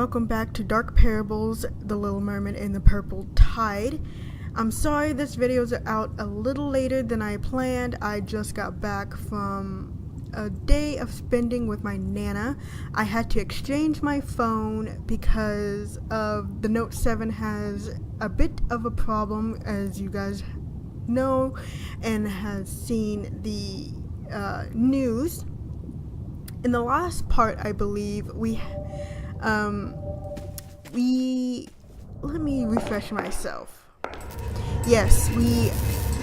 welcome back to Dark Parables, The Little Mermaid and the Purple Tide. I'm sorry this video is out a little later than I planned. I just got back from a day of spending with my Nana. I had to exchange my phone because of the Note 7 has a bit of a problem, as you guys know and has seen the news. In the last part, I believe, let me refresh myself. Yes, we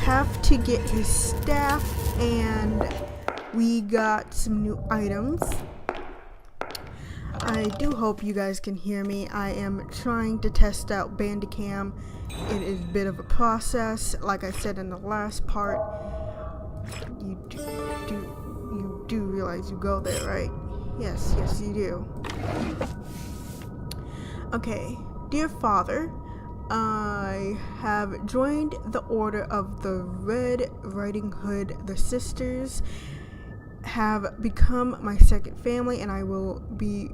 have to get his staff, and we got some new items. I do hope you guys can hear me. I am trying to test out Bandicam. It is a bit of a process. Like I said in the last part, you do realize you go there, right? Yes, you do. Okay, dear Father, I have joined the Order of the Red Riding Hood. The sisters have become my second family, and I will be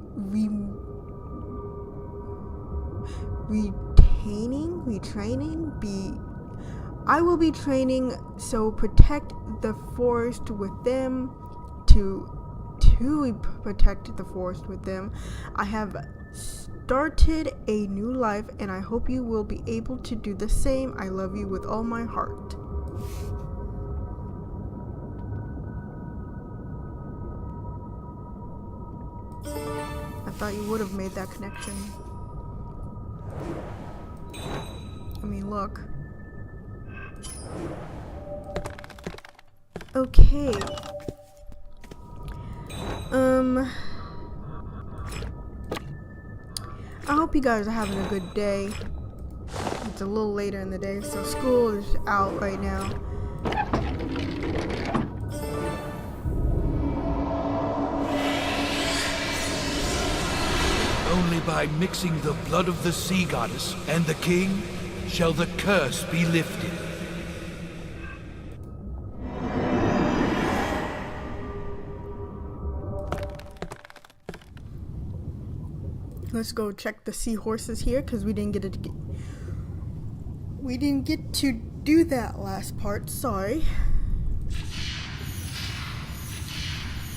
I will be training, so protect the forest with them, to protect the forest with them. I have started a new life, and I hope you will be able to do the same. I love you with all my heart. I thought you would have made that connection. I mean, look. Okay. I hope you guys are having a good day. It's a little later in the day, so school is out right now. Only by mixing the blood of the sea goddess and the king shall the curse be lifted. Let's go check the seahorses here, because we didn't get to do that last part. Sorry.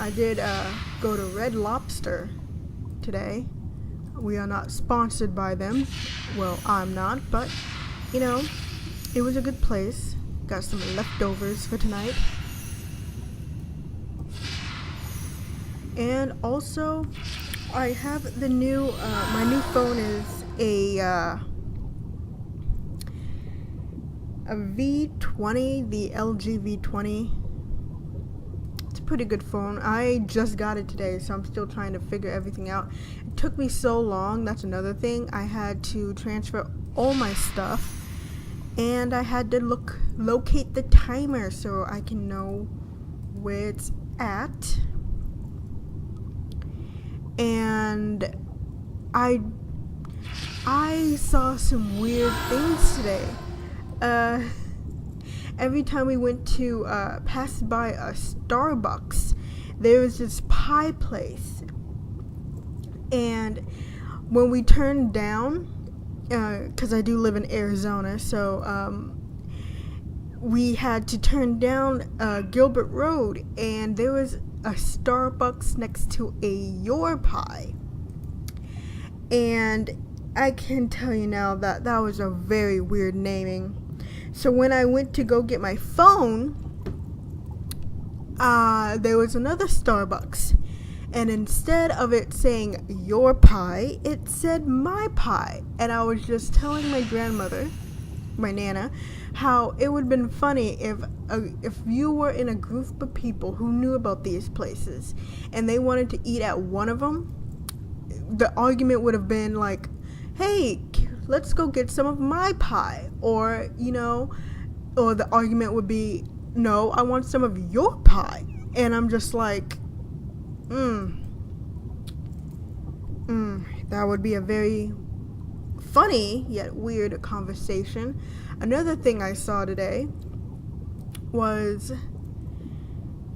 I did go to Red Lobster today. We are not sponsored by them. Well, I'm not, but you know, it was a good place. Got some leftovers for tonight. And also, I have the new, my new phone is a V20, the LG V20. It's a pretty good phone. I just got it today, so I'm still trying to figure everything out. It took me so long. That's another thing. I had to transfer all my stuff, and I had to locate the timer so I can know where it's at. And I saw some weird things today. Every time we went to pass by a Starbucks, there was this pie place, and when we turned down, because I do live in Arizona, so we had to turn down Gilbert Road, and there was a Starbucks next to a Your Pie. And I can tell you now that that was a very weird naming. So when I went to go get my phone, there was another Starbucks, and instead of it saying Your Pie, it said My Pie. And I was just telling my grandmother, my Nana, how it would have been funny if you were in a group of people who knew about these places and they wanted to eat at one of them. The argument would have been like, hey, let's go get some of my pie, or or the argument would be, no, I want some of your pie. And I'm just like, that would be a very funny yet weird conversation. Another thing I saw today was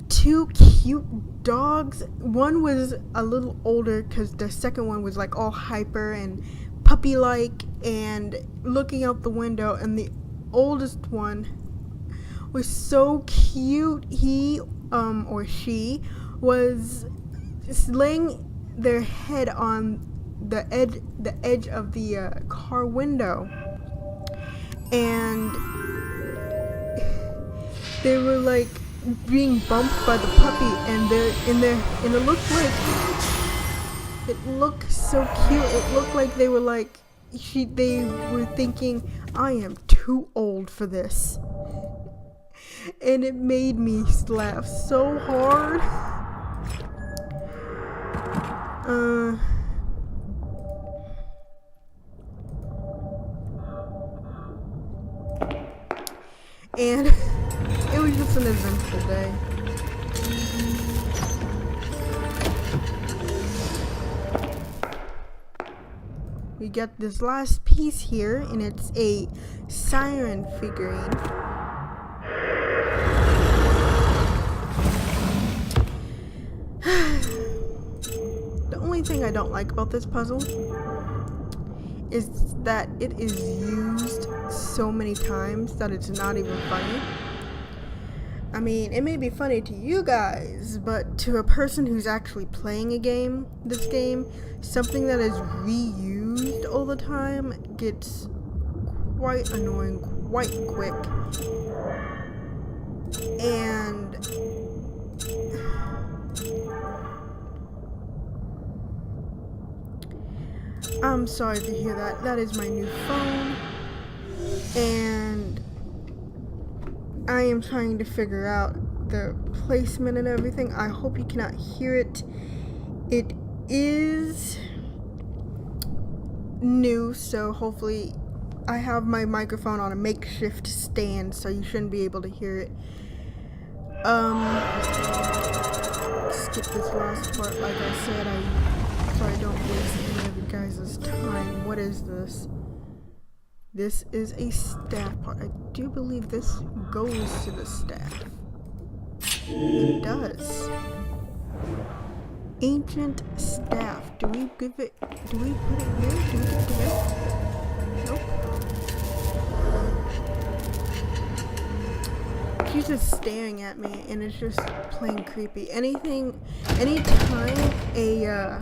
two cute dogs. One was a little older because the second one was like all hyper and puppy-like and looking out the window, and the oldest one was so cute. He or she was just laying their head on the edge of the car window, and they were like being bumped by the puppy, and it looked so cute. It looked like they were like they were thinking, I am too old for this. And it made me laugh so hard. And it was just an eventful day. We get this last piece here, and it's a siren figurine. The only thing I don't like about this puzzle is that it is used so many times that it's not even funny. I mean, it may be funny to you guys, but to a person who's actually playing this game, something that is reused all the time gets quite annoying quite quick. And I'm sorry to hear that. That is my new phone, and I am trying to figure out the placement and everything. I hope you cannot hear it. It is new, so hopefully I have my microphone on a makeshift stand, so you shouldn't be able to hear it. Skip this last part. Like I said, so I don't waste any of you guys' time. What is this? This is a staff part. I do believe this goes to the staff. It does. Ancient staff. Do we put it here? Do we get it here? Nope. She's just staring at me, and it's just plain creepy. Anytime a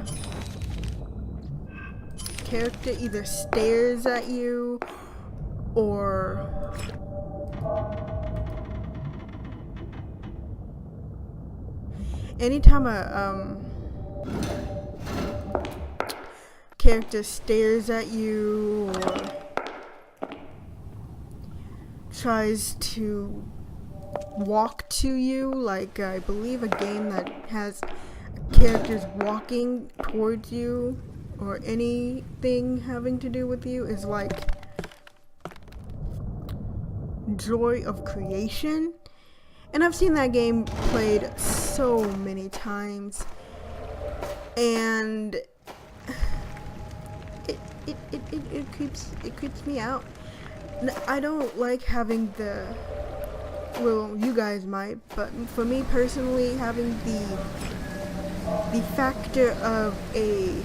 character either stares at you or anytime a character stares at you or tries to walk to you, like I believe a game that has characters walking towards you or anything having to do with you is like Joy of Creation. And I've seen that game played so many times, and it creeps me out. I don't like having well, you guys might, but for me personally, having the factor of a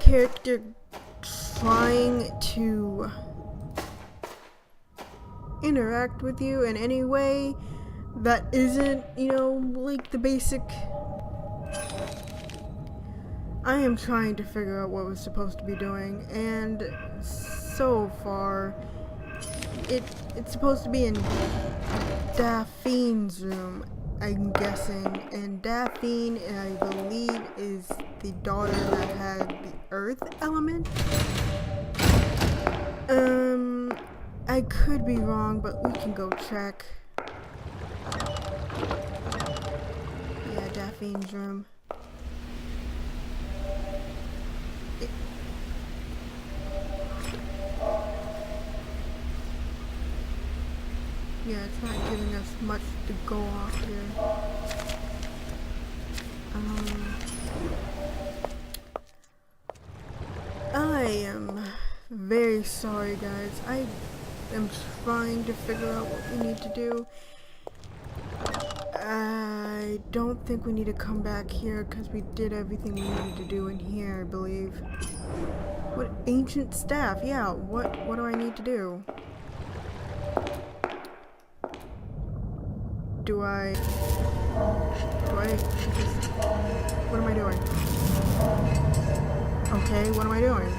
character trying to interact with you in any way that isn't, like the basic. I am trying to figure out what we're supposed to be doing, and so far it's supposed to be in Daphine's room, I'm guessing, and Daphine, I believe, is the daughter that had the earth element. I could be wrong, but we can go check. Yeah, Daphine's room. Yeah, it's not giving us much to go off here. I am very sorry, guys. I am trying to figure out what we need to do. I don't think we need to come back here because we did everything we needed to do in here, I believe. What ancient staff? Yeah, what do I need to do? Do I just, what am I doing? Okay, what am I doing?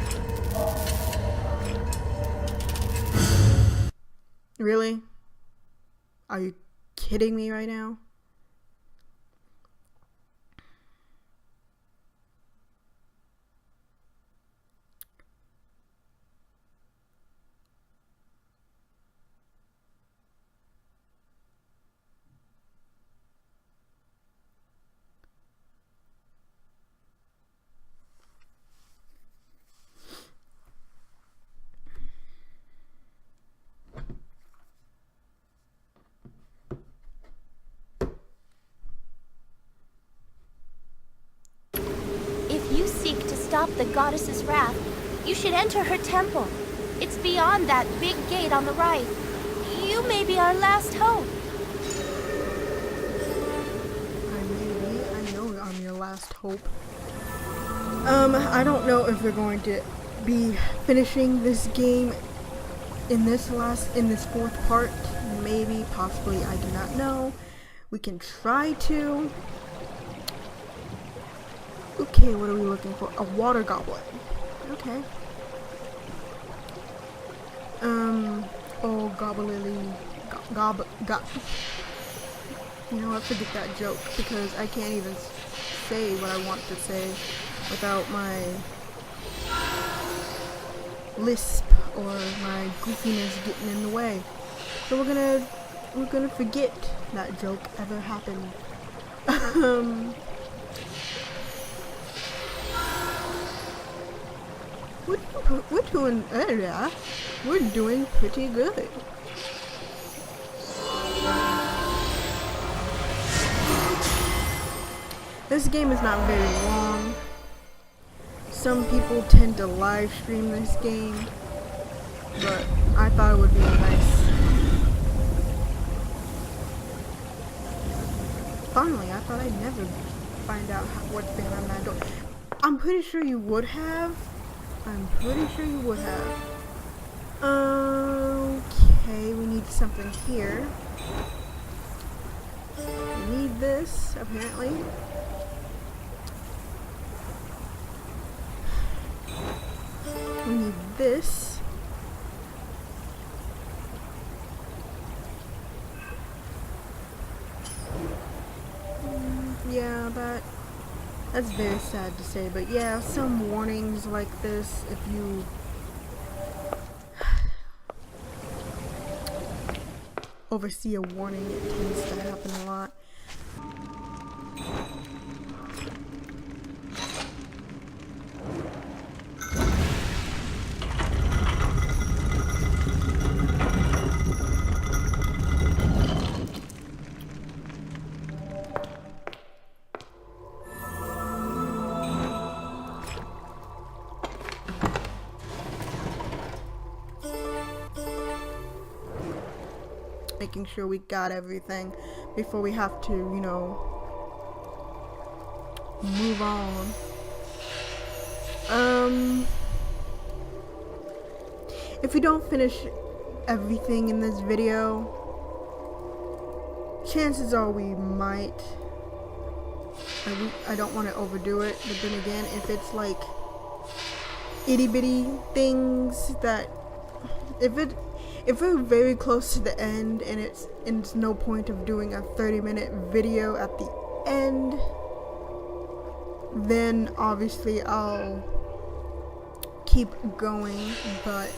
Really? Are you kidding me right now? If you seek to stop the goddess's wrath, you should enter her temple. It's beyond that big gate on the right. You may be our last hope. I know I'm your last hope. I don't know if we're going to be finishing this game in this fourth part. Maybe, possibly, I do not know. We can try to. Okay, what are we looking for? A water goblet. Okay. Oh, gobblely. You know what? Forget that joke because I can't even say what I want to say without my lisp or my goofiness getting in the way. So we're gonna forget that joke ever happened. We're doing pretty good. This game is not very long. Some people tend to live stream this game, but I thought it would be nice. Finally, I thought I'd never find out what's behind that door. I'm pretty sure you would have. Okay, we need something here. We need this, apparently. We need this. Yeah, that's very sad to say, but yeah, some warnings like this, if you oversee a warning, it tends to happen a lot. Making sure we got everything before we have to, you know, move on. If we don't finish everything in this video, chances are we might. I don't want to overdo it, but then again, if it's like itty bitty things that if we're very close to the end and it's no point of doing a 30-minute video at the end, then obviously I'll keep going. But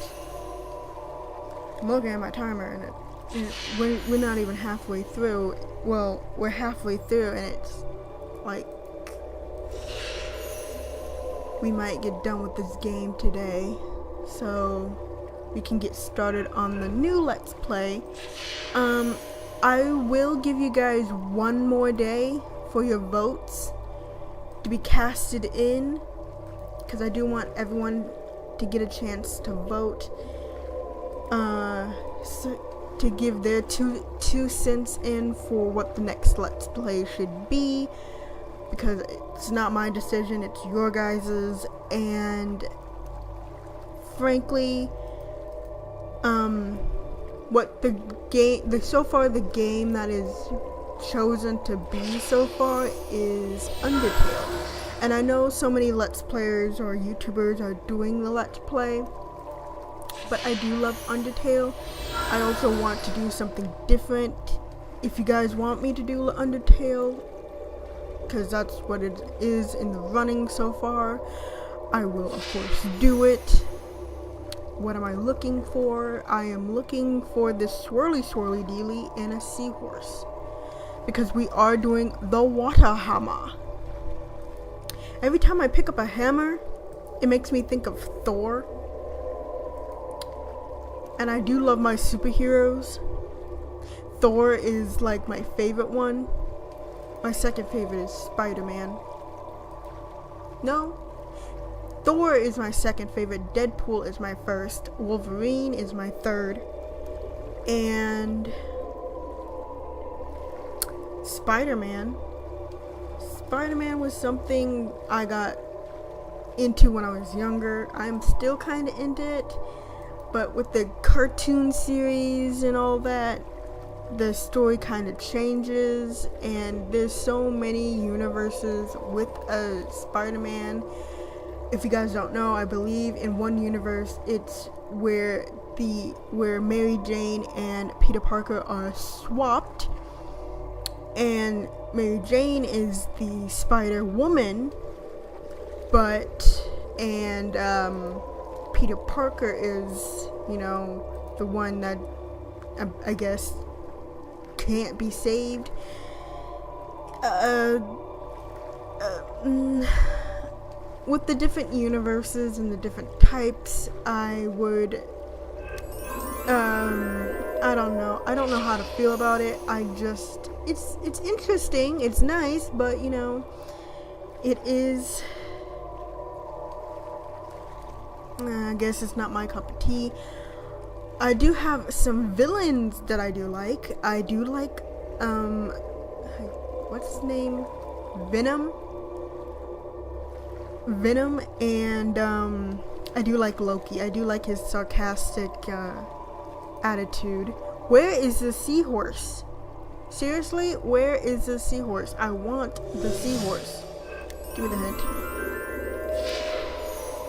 I'm looking at my timer and we're not even halfway through. Well, we're halfway through and it's like we might get done with this game today, so we can get started on the new Let's Play. I will give you guys one more day for your votes to be casted in, because I do want everyone to get a chance to vote. to give their two cents in for what the next Let's Play should be, because it's not my decision, it's your guys's. And frankly, what the game that is chosen to be so far is Undertale. And I know so many Let's Players or YouTubers are doing the Let's Play, but I do love Undertale. I also want to do something different. If you guys want me to do Undertale, because that's what it is in the running so far, I will of course do it. What am I looking for? I am looking for this swirly dealy and a seahorse, because we are doing the water hammer. Every time I pick up a hammer, it makes me think of Thor. And I do love my superheroes. Thor is like my favorite one. My second favorite is Spider-Man. No, Thor is my second favorite. Deadpool is my first. Wolverine is my third. And Spider-Man was something I got into when I was younger. I'm still kind of into it, but with the cartoon series and all that, the story kind of changes, and there's so many universes with a Spider-Man. If you guys don't know, I believe in one universe it's where Mary Jane and Peter Parker are swapped, and Mary Jane is the Spider-Woman, and Peter Parker is, the one that I guess can't be saved. With the different universes and the different types, I would, I don't know how to feel about it. It's interesting, it's nice, but it is, I guess it's not my cup of tea. I do have some villains that I do like. I do like, what's his name? Venom, and I do like Loki. I do like his sarcastic attitude. Where is the seahorse? Seriously, where is the seahorse? I want the seahorse. Give me the hint.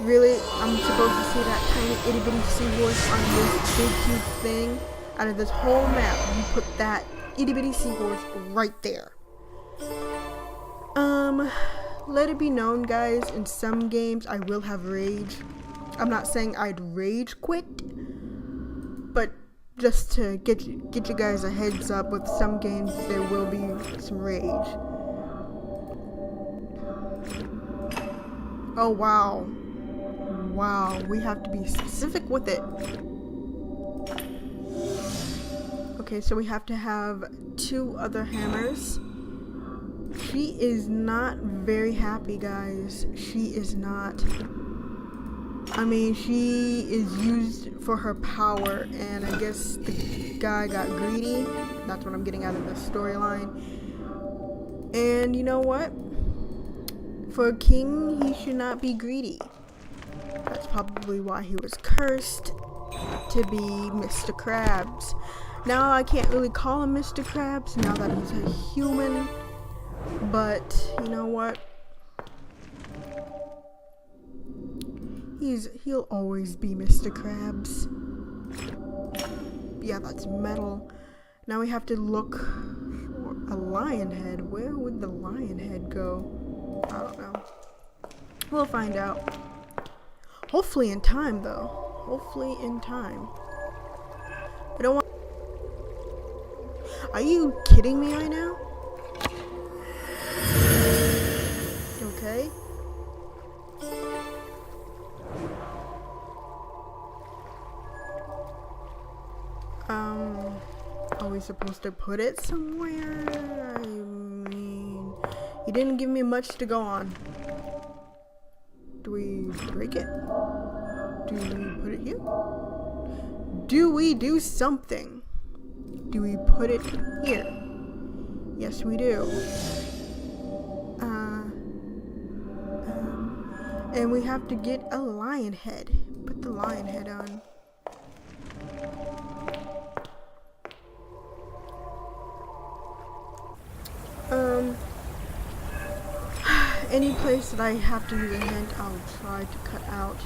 Really? I'm supposed to see that tiny itty bitty seahorse on this big huge thing? Out of this whole map, you put that itty bitty seahorse right there. Let it be known, guys, in some games I will have rage. I'm not saying I'd rage quit, but just to get you guys a heads up, with some games there will be some rage. Oh wow, we have to be specific with it. Okay, so we have to have 2 other hammers. She is not very happy, guys. She is not. I mean, she is used for her power, and I guess the guy got greedy. That's what I'm getting out of the storyline. And you know what? For a king, he should not be greedy. That's probably why he was cursed to be Mr. Krabs. Now I can't really call him Mr. Krabs now that he's a human. But you know what? He'll always be Mr. Krabs. Yeah, that's metal. Now we have to look for a lion head. Where would the lion head go? I don't know. We'll find out. Hopefully in time, though. Hopefully in time. I don't want. Are you kidding me right now? Okay. Are we supposed to put it somewhere? I mean, you didn't give me much to go on. Do we break it? Do we put it here? do we do something? Do we put it here? Yes, we do. And we have to get a lion head. Put the lion head on. Any place that I have to use a hint, I'll try to cut out.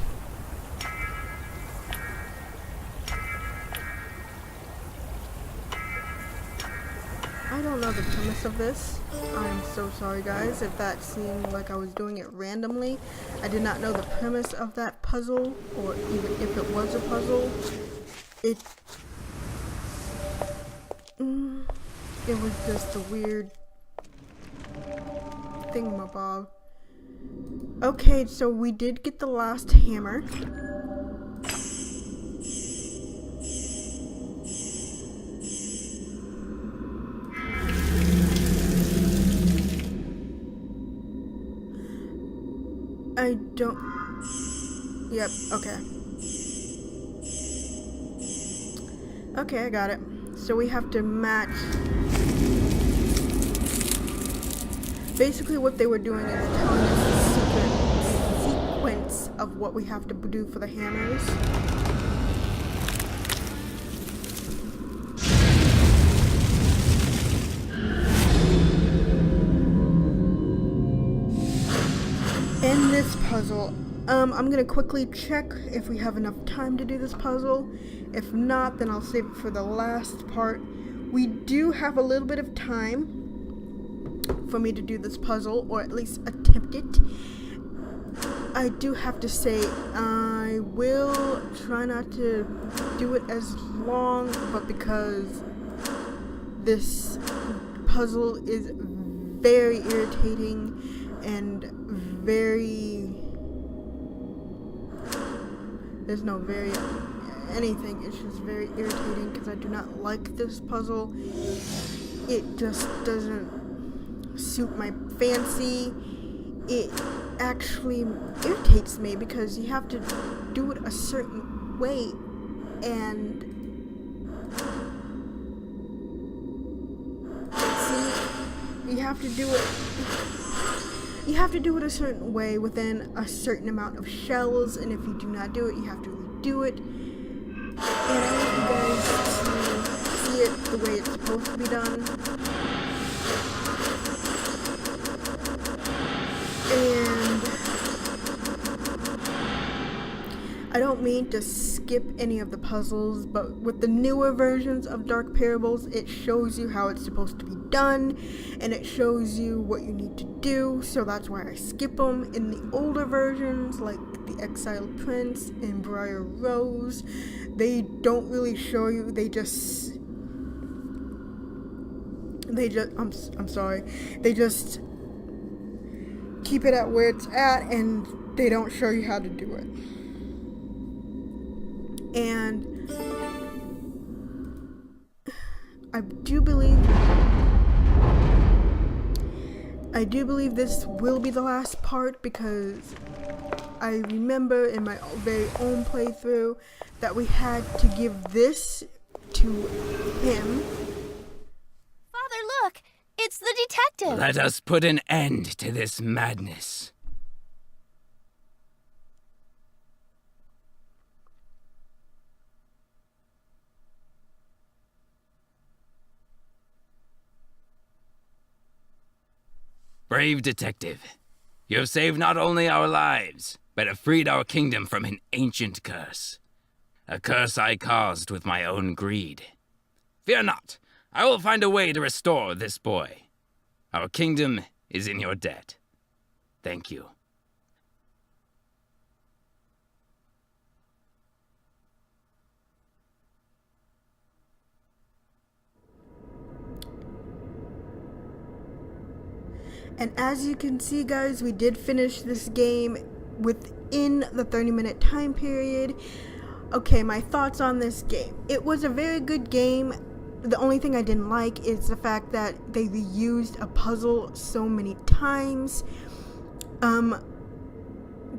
I don't know the premise of this. I'm so sorry guys if that seemed like I was doing it randomly. I did not know the premise of that puzzle, or even if it was a puzzle. It was just a weird thingamabob. Okay, so we did get the last hammer. I don't... Yep, okay. Okay, I got it. So we have to match... Basically what they were doing is telling us the secret sequence of what we have to do for the hammers. In this puzzle, I'm gonna quickly check if we have enough time to do this puzzle. If not, then I'll save it for the last part. We do have a little bit of time for me to do this puzzle, or at least attempt it. I do have to say, I will try not to do it as long, but because this puzzle is very irritating and very, there's no very anything, it's just very irritating because I do not like this puzzle. It just doesn't suit my fancy. It actually irritates me because you have to do it a certain way, and see, you have to do it a certain way within a certain amount of shells, and if you do not do it, you have to redo it. And I want you guys to see it the way it's supposed to be done. And I don't mean to skip any of the puzzles, but with the newer versions of Dark Parables, it shows you how it's supposed to be done, and it shows you what you need to do, so that's why I skip them. In the older versions, like the Exiled Prince and Briar Rose, they don't really show you, they just keep it at where it's at, and they don't show you how to do it. And I do believe this will be the last part, because I remember in my very own playthrough that we had to give this to him. Father, look! It's the detective! Let us put an end to this madness. Brave detective, you have saved not only our lives, but have freed our kingdom from an ancient curse. A curse I caused with my own greed. Fear not, I will find a way to restore this boy. Our kingdom is in your debt. Thank you. And as you can see, guys, we did finish this game within the 30-minute time period. Okay, my thoughts on this game. It was a very good game. The only thing I didn't like is the fact that they reused a puzzle so many times.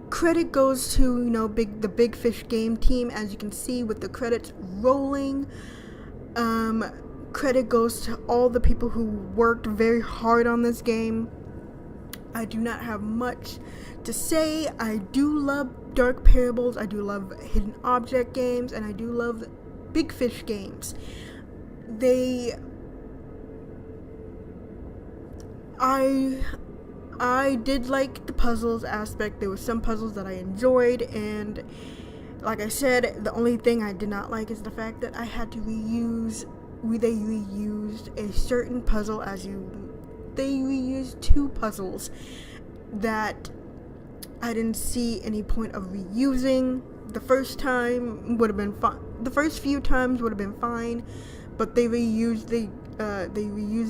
credit goes to, the Big Fish game team, as you can see with the credits rolling. Credit goes to all the people who worked very hard on this game. I do not have much to say. I do love Dark Parables, I do love hidden object games, and I do love Big Fish games. I did like the puzzles aspect. There were some puzzles that I enjoyed, and like I said, the only thing I did not like is the fact that I had to they reused a certain puzzle they reused 2 puzzles that I didn't see any point of reusing. The first time would have been fine. The first few times would have been fine, but they reused the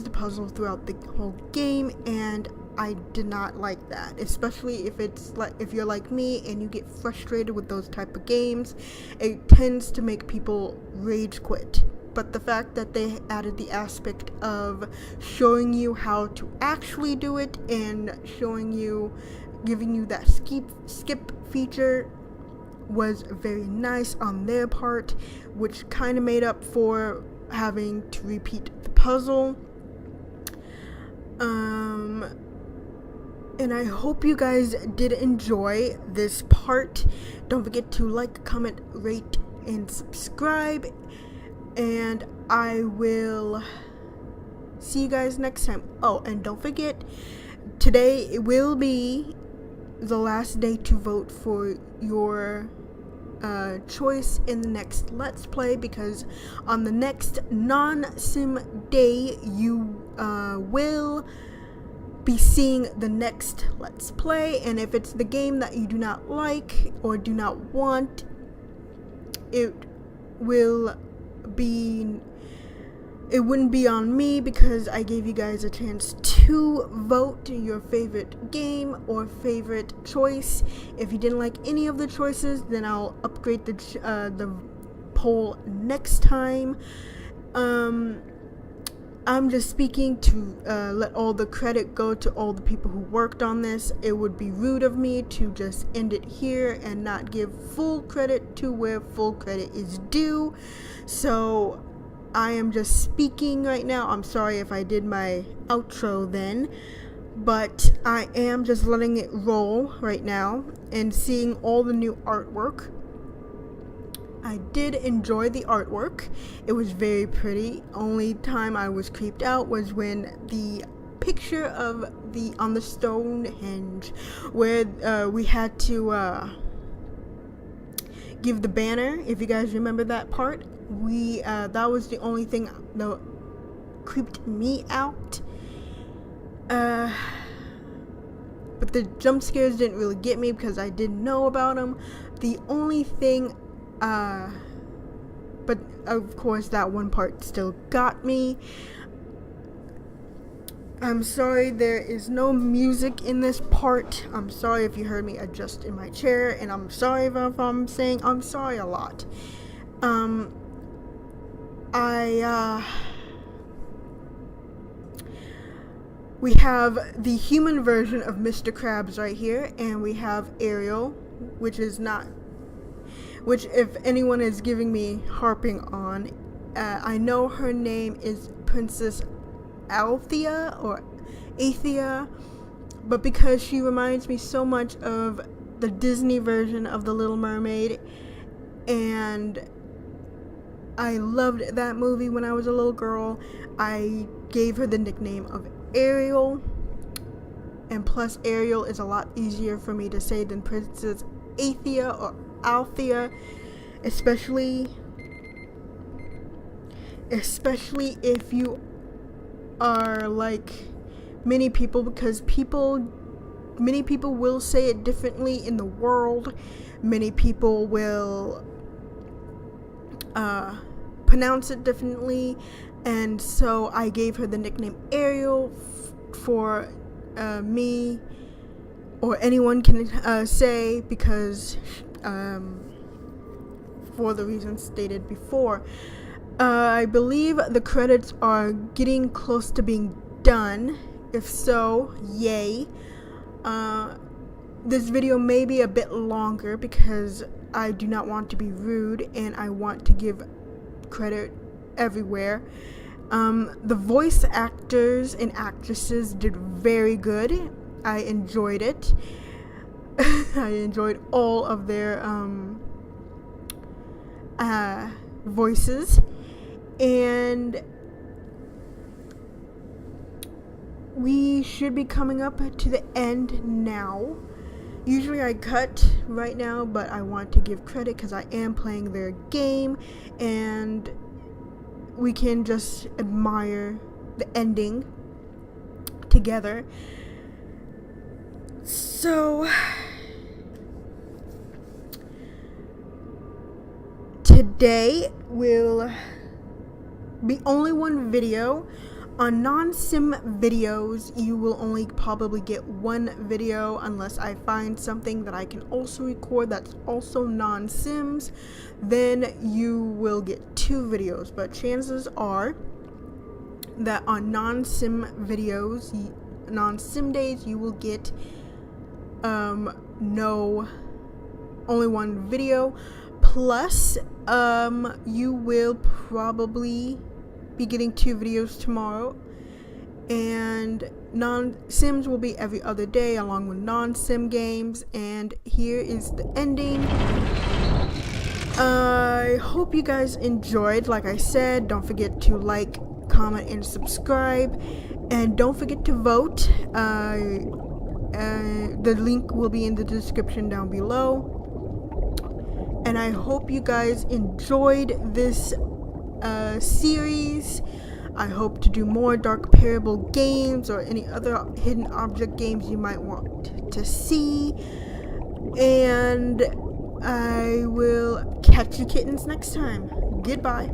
puzzle throughout the whole game, and I did not like that, especially if you're like me and you get frustrated with those type of games. It tends to make people rage quit. But the fact that they added the aspect of showing you how to actually do it and giving you that skip feature was very nice on their part, which kind of made up for having to repeat the puzzle. And I hope you guys did enjoy this part. Don't forget to like, comment, rate, and subscribe. And I will see you guys next time. Oh, and don't forget, today it will be the last day to vote for your choice in the next Let's Play, because on the next non-sim day you will be seeing the next Let's Play. And if it's the game that you do not like or do not want, it wouldn't be on me, because I gave you guys a chance to vote your favorite game or favorite choice. If you didn't like any of the choices, then I'll upgrade the poll next time. I'm just speaking to let all the credit go to all the people who worked on this. It would be rude of me to just end it here and not give full credit to where full credit is due. So I am just speaking right now. I'm sorry if I did my outro then, but I am just letting it roll right now and seeing all the new artwork. I did enjoy the artwork. It was very pretty. Only time I was creeped out was when the picture of on the Stonehenge, where we had to give the banner. If you guys remember that part, that was the only thing that creeped me out. But the jump scares didn't really get me because I didn't know about them. The only thing, but of course that one part still got me. I'm sorry there is no music in this part. I'm sorry if you heard me adjust in my chair, and I'm sorry if I'm saying I'm sorry a lot. We have the human version of Mr. Krabs right here, and we have Ariel, which if anyone is giving me harping on, I know her name is Princess Althea or Athea, but because she reminds me so much of the Disney version of the Little Mermaid, and I loved that movie when I was a little girl, I gave her the nickname of Ariel. And plus, Ariel is a lot easier for me to say than Princess Athea or Althea, especially if you are like many people, because many people will say it differently in the world. Many people will pronounce it differently, and so I gave her the nickname Ariel for me, or anyone can say, because for the reasons stated before. I believe the credits are getting close to being done. If so, yay. This video may be a bit longer because I do not want to be rude and I want to give credit everywhere. The voice actors and actresses did very good. I enjoyed it. I enjoyed all of their voices, and we should be coming up to the end now. Usually I cut right now, but I want to give credit because I am playing their game, and we can just admire the ending together. So today will be only one video. On non-sim videos, you will only probably get one video unless I find something that I can also record that's also non-sims. Then you will get 2 videos, but chances are that on non-sim videos, non-sim days, you will get only one video. Plus, you will probably be getting 2 videos tomorrow, and non-sims will be every other day along with non-sim games. And here is the ending. I hope you guys enjoyed. Like I said, don't forget to like, comment, and subscribe, and don't forget to vote. The link will be in the description down below. And I hope you guys enjoyed this series. I hope to do more Dark Parable games or any other hidden object games you might want to see. And I will catch you kittens next time. Goodbye.